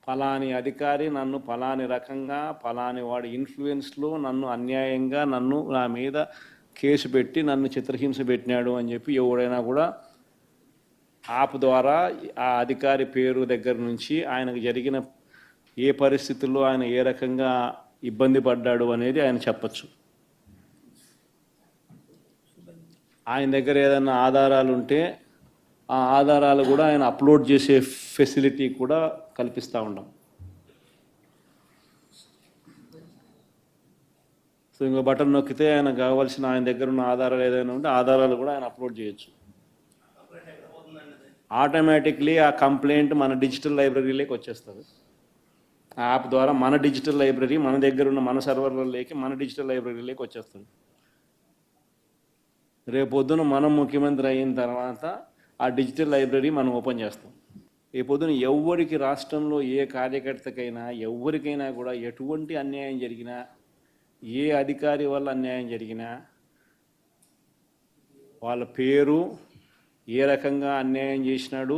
ఫలాని అధికారి నన్ను ఫలాని రకంగా ఫలాని వాడి ఇన్ఫ్లుయెన్స్లో నన్ను అన్యాయంగా నా మీద కేసు పెట్టి నన్ను చిత్రహింస పెట్టినాడు అని చెప్పి ఎవడైనా కూడా యాప్ ద్వారా ఆ అధికారి పేరు దగ్గర నుంచి ఆయనకు జరిగిన ఏ పరిస్థితుల్లో ఆయన ఏ రకంగా ఇబ్బంది పడ్డాడు అనేది ఆయన చెప్పచ్చు. ఆయన దగ్గర ఏదైనా ఆధారాలు ఉంటే ఆ ఆధారాలు కూడా ఆయన అప్లోడ్ చేసే ఫెసిలిటీ కూడా కల్పిస్తూ ఉన్నాం. సో ఇంకో బటన్ నొక్కితే ఆయన కావాల్సిన ఆయన దగ్గర ఉన్న ఆధారాలు ఏదైనా ఉంటే ఆధారాలు కూడా ఆయన అప్లోడ్ చేయొచ్చు. ఆటోమేటిక్లీ ఆ కంప్లైంట్ మన డిజిటల్ లైబ్రరీలోకి వచ్చేస్తుంది. ఆ యాప్ ద్వారా మన డిజిటల్ లైబ్రరీ మన దగ్గర ఉన్న మన సర్వర్లలోకి మన డిజిటల్ లైబ్రరీలోకి వచ్చేస్తుంది. రేపొద్దున మనం ముఖ్యమంత్రి అయిన తర్వాత ఆ డిజిటల్ లైబ్రరీ మనం ఓపెన్ చేస్తాం. రేపొద్దున ఎవరికి రాష్ట్రంలో ఏ కార్యకర్తకైనా ఎవరికైనా కూడా ఎటువంటి అన్యాయం జరిగినా ఏ అధికారి వల్ల అన్యాయం జరిగినా వాళ్ళ పేరు ఏ రకంగా అన్యాయం చేసినాడు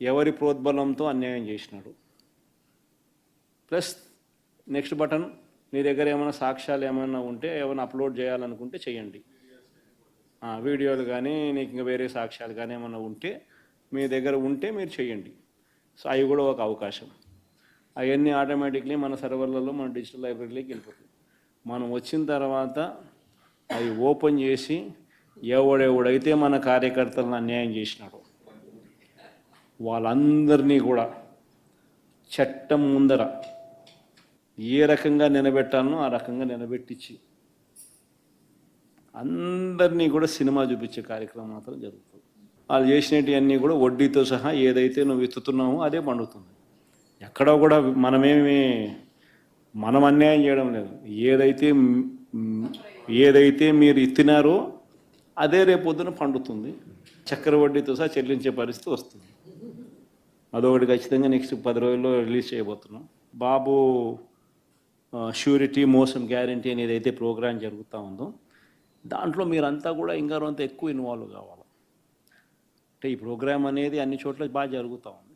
ఎవరి ప్రోద్బలంతో అన్యాయం చేసినాడు ప్లస్ నెక్స్ట్ బటన్ మీ దగ్గర ఏమైనా సాక్ష్యాలు ఏమైనా ఉంటే ఏమైనా అప్లోడ్ చేయాలనుకుంటే చేయండి. వీడియోలు కానీ నీకు ఇంకా వేరే సాక్ష్యాలు కానీ ఏమైనా ఉంటే మీ దగ్గర ఉంటే మీరు చేయండి. సో అవి కూడా ఒక అవకాశం. అవన్నీ ఆటోమేటిక్లీ మన సర్వర్లలో మన డిజిటల్ లైబ్రరీలోకి వెళ్ళిపోతుంది. మనం వచ్చిన తర్వాత అవి ఓపెన్ చేసి ఎవడెవడైతే మన కార్యకర్తలను అన్యాయం చేసినాడో వాళ్ళందరినీ కూడా చట్టం ముందర ఏ రకంగా నిలబెట్టాలనో ఆ రకంగా నిలబెట్టించి అందరినీ కూడా సినిమా చూపించే కార్యక్రమం మాత్రం జరుగుతుంది. వాళ్ళు చేసినవన్నీ కూడా వడ్డీతో సహా ఏదైతే నువ్వు ఎత్తుతున్నావో అదే పండుతుంది. ఎక్కడో కూడా మనం అన్యాయం చేయడం లేదు. ఏదైతే మీరు ఎత్తినారో అదే రేపొద్దున పండుతుంది. చక్కెర వడ్డీతో సహా చెల్లించే పరిస్థితి వస్తుంది. అదొకటి ఖచ్చితంగా నెక్స్ట్ 10 రోజుల్లో రిలీజ్ చేయబోతున్నాం. బాబు ష్యూరిటీ మోసం గ్యారంటీ అని ఏదైతే ప్రోగ్రాం జరుగుతూ ఉందో దాంట్లో మీరంతా కూడా ఇంకా కొంత ఎక్కువ ఇన్వాల్వ్ కావాలి. అంటే ఈ ప్రోగ్రాం అనేది అన్ని చోట్ల బాగా జరుగుతూ ఉంది.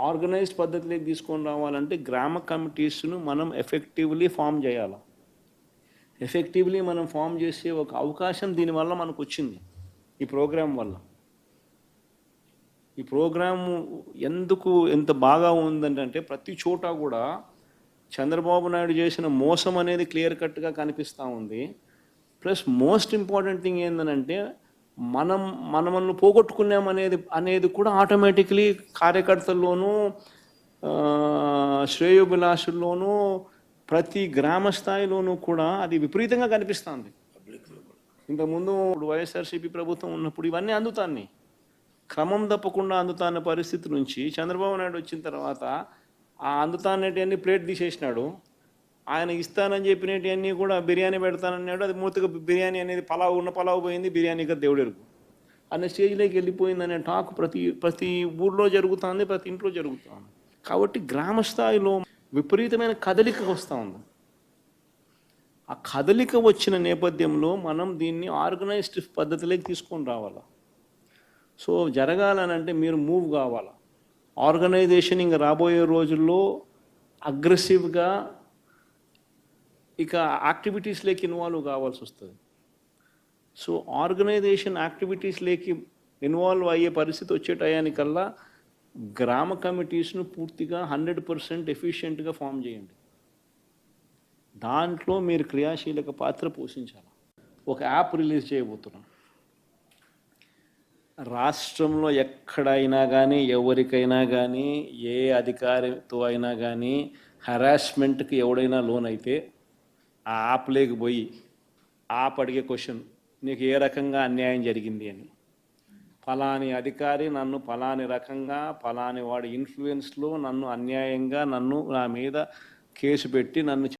ఆర్గనైజ్డ్ పద్ధతిలోకి తీసుకొని రావాలంటే గ్రామ కమిటీస్ను మనం ఎఫెక్టివ్లీ ఫామ్ చేయాలి. ఎఫెక్టివ్లీ మనం ఫామ్ చేసే ఒక అవకాశం దీనివల్ల మనకు వచ్చింది ఈ ప్రోగ్రాం వల్ల. ఈ ప్రోగ్రాము ఎందుకు ఎంత బాగా ఉందంటే ప్రతి చోట కూడా చంద్రబాబు నాయుడు చేసిన మోసం అనేది క్లియర్ కట్గా కనిపిస్తూ ఉంది. ప్లస్ మోస్ట్ ఇంపార్టెంట్ థింగ్ ఏంటంటే మనల్ని పోగొట్టుకున్నామనేది కూడా ఆటోమేటిక్లీ కార్యకర్తల్లోనూ శ్రేయోభిలాషుల్లోనూ ప్రతి గ్రామ స్థాయిలోనూ కూడా అది విపరీతంగా కనిపిస్తుంది. ఇంతకుముందు వైఎస్ఆర్సీపీ ప్రభుత్వం ఉన్నప్పుడు ఇవన్నీ అందుతాన్ని క్రమం తప్పకుండా అందుతాన్న పరిస్థితి నుంచి చంద్రబాబు నాయుడు వచ్చిన తర్వాత ఆ అందుతాన్నటివన్నీ ప్లేట్ తీసేసినాడు. ఆయన ఇస్తానని చెప్పినవన్నీ కూడా బిర్యానీ పెడతానన్నాడు. అది మూతగా బిర్యానీ అనేది పలావు పోయింది, బిర్యానీగా దేవుడెరుగు అనే స్టేజ్లోకి వెళ్ళిపోయిందనే టాక్ ప్రతి ఊర్లో జరుగుతుంది, ప్రతి ఇంట్లో జరుగుతుంది. కాబట్టి గ్రామ స్థాయిలో విపరీతమైన కదలిక వస్తూ ఉంది. ఆ కదలిక వచ్చిన నేపథ్యంలో మనం దీన్ని ఆర్గనైజ్డ్ పద్ధతిలోకి తీసుకొని రావాలి. సో జరగాలనంటే మీరు మూవ్ కావాలి. ఆర్గనైజేషన్ ఇంకా రాబోయే రోజుల్లో అగ్రెసివ్గా ఇక యాక్టివిటీస్లోకి ఇన్వాల్వ్ కావాల్సి వస్తుంది. సో ఆర్గనైజేషన్ యాక్టివిటీస్లోకి ఇన్వాల్వ్ అయ్యే పరిస్థితి వచ్చే టయానికల్లా గ్రామ కమిటీస్ను పూర్తిగా 100% ఎఫిషియెంట్గా ఫామ్ చేయండి. దాంట్లో మీరు క్రియాశీలక పాత్ర పోషించాలి. ఒక యాప్ రిలీజ్ చేయబోతున్నాం. రాష్ట్రంలో ఎక్కడైనా కానీ ఎవరికైనా కానీ ఏ అధికారితో అయినా కానీ హెరాస్మెంట్కి ఎవడైనా లోన్ అయితే ఆ యాప్లోకి పోయి యాప్ అడిగే క్వశ్చన్ నీకు ఏ రకంగా అన్యాయం జరిగింది అని, ఫలాని అధికారి నన్ను ఫలాని రకంగా ఫలాని వాడి ఇన్ఫ్లుయెన్స్లో నన్ను అన్యాయంగా నా మీద కేసు పెట్టి నన్ను